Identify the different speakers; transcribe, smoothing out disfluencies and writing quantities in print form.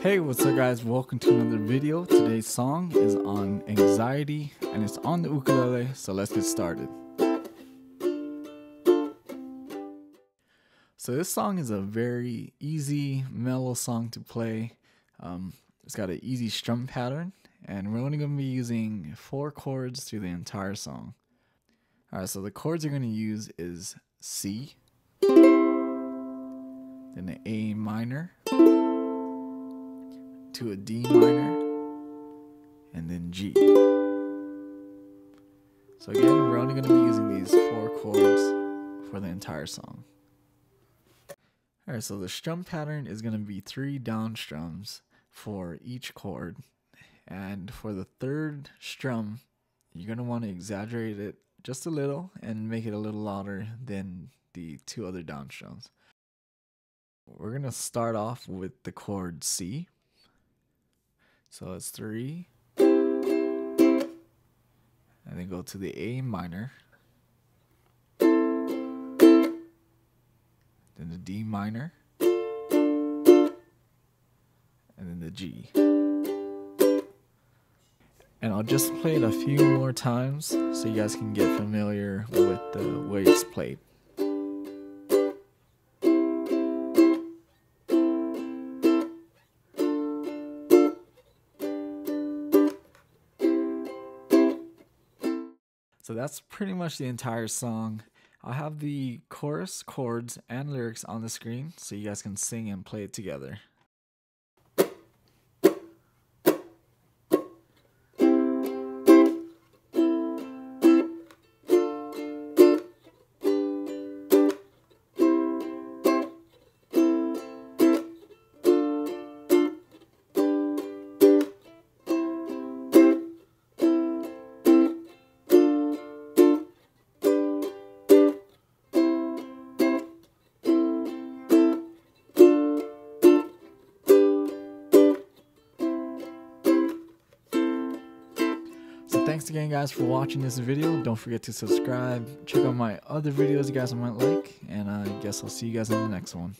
Speaker 1: Hey, what's up guys, welcome to another video. Today's song is on anxiety and it's on the ukulele, so let's get started. So this song is a very easy, mellow song to play. It's got an easy strum pattern and we're only going to be using 4 chords through the entire song. Alright, so the chords you're going to use is C, then an A minor, to a D minor, and then G. So again, we're only going to be using these 4 chords for the entire song. Alright, so the strum pattern is going to be 3 down strums for each chord. And for the third strum, you're going to want to exaggerate it just a little and make it a little louder than the 2 other down strums. We're going to start off with the chord C. So it's 3, and then go to the A minor, then the D minor, and then the G. And I'll just play it a few more times so you guys can get familiar with the way it's played. So that's pretty much the entire song. I'll have the chorus, chords, and lyrics on the screen so you guys can sing and play it together. Thanks again guys for watching this video. Don't forget to subscribe, check out my other videos you guys might like, and I guess I'll see you guys in the next one.